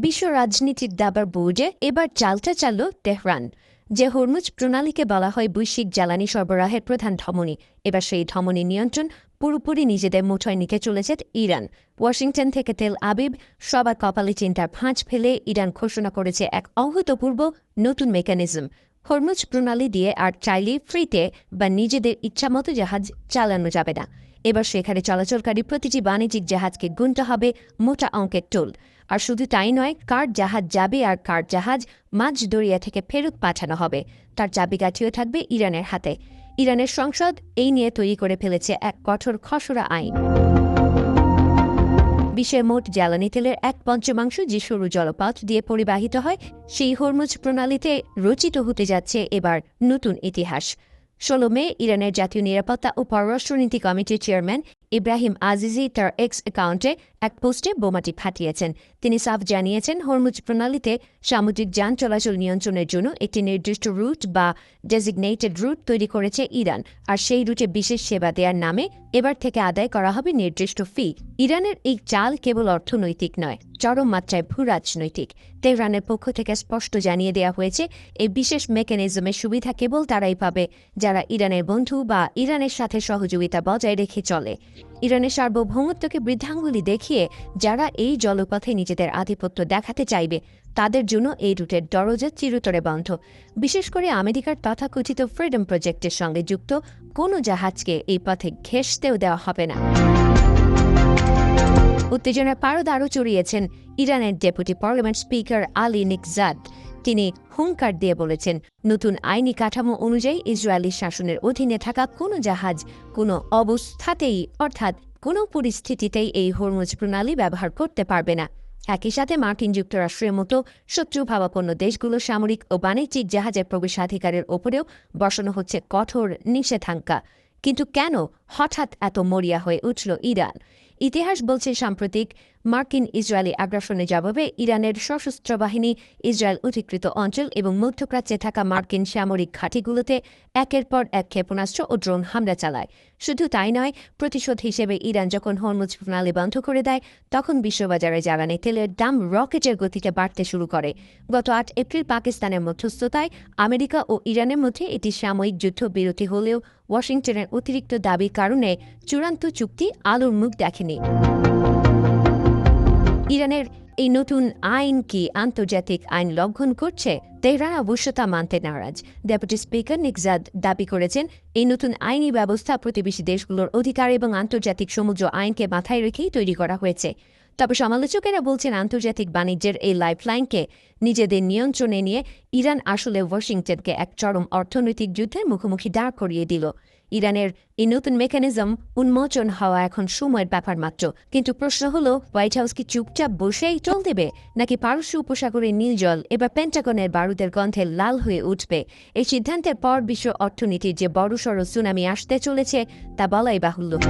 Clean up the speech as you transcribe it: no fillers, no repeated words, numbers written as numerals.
বিশ্ব রাজনীতির দাবার বোর্ডে এবার চালটা চালল তেহরান। যে হরমুজ প্রণালীকে বলা হয় বৈশ্বিক জ্বালানি সরবরাহের প্রধান ধমনী, এবার সেই ধমনী নিয়ন্ত্রণ পুরোপুরি নিজেদের মুঠোয় নিতে চলেছে ইরান। ওয়াশিংটন থেকে তেল আবিব সবার কপালে চিন্তার ভাঁজ ফেলে ইরান ঘোষণা করেছে এক অভূতপূর্ব নতুন মেকানিজম। হরমুজ প্রণালী দিয়ে আর চাইলে ফ্রিতে বা নিজেদের ইচ্ছামতো জাহাজ চালানো যাবে না। এবার সেখানে চলাচলকারী প্রতিটি বাণিজ্যিক জাহাজকে গুনতে হবে মোটা অঙ্কের টোল। আর শুধু তাই নয়, কার জাহাজ যাবে আর কার জাহাজ মাঝ দরিয়া থেকে ফেরত পাঠানো হবে তার চাবিকাঠিও থাকবে ইরানের হাতে। ইরানের সংসদ এই নিয়ে তৈরি করে ফেলেছে এক কঠোর খসড়া আইন। বিশ্বের মোট জ্বালানি তেলের 1/5 যে সরু জলপথ দিয়ে পরিবাহিত হয়, সেই হরমুজ প্রণালীতে রচিত হতে যাচ্ছে এবার নতুন ইতিহাস। 16 মে ইরানের জাতীয় নিরাপত্তা ও পররাষ্ট্রনীতি কমিটির চেয়ারম্যান ইব্রাহিম আজিজি তার এক্স অ্যাকাউন্টে এক পোস্টে বোমাটি ফাটিয়েছেন। তিনি সাফ জানিয়েছেন, হরমুজ প্রণালীতে সামুদ্রিক যান চলাচল নিয়ন্ত্রণের জন্য একটি নির্দিষ্ট রুট বা ডেজিগনেটেড রুট তৈরি করেছে ইরান, আর সেই রুটে বিশেষ সেবা দেওয়ার নামে এবার থেকে আদায় করা হবে নির্দিষ্ট ফি। ইরানের এই চাল কেবল অর্থনৈতিক নয়, চরম মাত্রায় ভূরাজনৈতিক। তেহরানের পক্ষ থেকে স্পষ্ট জানিয়ে দেওয়া হয়েছে, এই বিশেষ মেকানিজমের সুবিধা কেবল তারাই পাবে যারা ইরানের বন্ধু বা ইরানের সাথে সহযোগিতা বজায় রেখে চলে। ইরানের সার্বভৌমত্বকে বৃদ্ধাঙ্গুলি দেখিয়ে যারা এই জলপথে নিজেদের আধিপত্য দেখাতে চাইবে, তাদের জন্য এই রুটের দরজা চিরতরে বন্ধ। বিশেষ করে আমেরিকার তথাকথিত ফ্রিডম প্রজেক্টের সঙ্গে যুক্ত কোনো জাহাজকে এই পথে ঘেঁষতেও দেওয়া হবে না। উত্তেজনার পারদ আরও চড়িয়েছেন ইরানের deputy parliament speaker Ali Nikzad. তিনি হুঙ্কার দিয়ে বলেছেন, নতুন আইনি কাঠামো অনুযায়ী ইসরায়েলি শাসনের অধীনে থাকা কোনো জাহাজ কোনো অবস্থাতেই অর্থাৎ কোনো পরিস্থিতিতেই এই হরমুজ প্রণালী ব্যবহার করতে পারবে না। একই সাথে মার্কিন যুক্তরাষ্ট্রের মতো শত্রুভাবাপন্ন দেশগুলোর সামরিক ও বাণিজ্যিক জাহাজের প্রবেশাধিকারের ওপরেও বসানো হচ্ছে কঠোর নিষেধাজ্ঞা। কিন্তু কেন হঠাৎ এত মরিয়া হয়ে উঠল ইরান? ইতিহাস বলছে, সাম্প্রতিক মার্কিন ইসরায়েলি আগ্রাসনের জবাবে ইরানের সশস্ত্র বাহিনী ইসরায়েল অধিকৃত অঞ্চল এবং মধ্যপ্রাচ্যে থাকা মার্কিন সামরিক ঘাঁটিগুলোতে একের পর এক ক্ষেপণাস্ত্র ও ড্রোন হামলা চালায়। শুধু তাই নয়, প্রতিশোধ হিসেবে ইরান যখন হরমুজ প্রণালী বন্ধ করে দেয়, তখন বিশ্ববাজারে জ্বালানি তেলের দাম রকেটের গতিতে বাড়তে শুরু করে। গত 8 এপ্রিল পাকিস্তানের মধ্যস্থতায় আমেরিকা ও ইরানের মধ্যে এটি সাময়িক যুদ্ধবিরতি হলেও ওয়াশিংটনের অতিরিক্ত দাবির কারণে চূড়ান্ত চুক্তি আলোর মুখ দেখেনি। ইরানের এই নতুন আইন কি আন্তর্জাতিক আইন লঙ্ঘন করছে? তেহরান অবশ্য তা মানতে নারাজ। ডেপুটি স্পিকার নিকজাদ দাবি করেছেন, এই নতুন আইনি ব্যবস্থা প্রতিবেশী দেশগুলোর অধিকার এবং আন্তর্জাতিক সমুদ্র আইনকে মাথায় রেখেই তৈরি করা হয়েছে। তবে সমালোচকেরা বলছেন, আন্তর্জাতিক বাণিজ্যের এই লাইফলাইনকে নিজেদের নিয়ন্ত্রণে নিয়ে ইরান আসলে ওয়াশিংটনকে এক চরম অর্থনৈতিক যুদ্ধের মুখোমুখি দাঁড় করিয়ে দিল। ইরানের এই নতুন মেকানিজম উন্মোচন হওয়া এখন সময়ের ব্যাপার মাত্র। কিন্তু প্রশ্ন হলো, হোয়াইট হাউস কি চুপচাপ বসেই চল দেবে, নাকি পারস্য উপসাগরের নীল জল এবার পেন্টাগনের বারুদের গন্ধে লাল হয়ে উঠবে? এই সিদ্ধান্তের পর বিশ্ব অর্থনীতির যে বড়সড় সুনামি আসতে চলেছে তা বলাই বাহুল্য।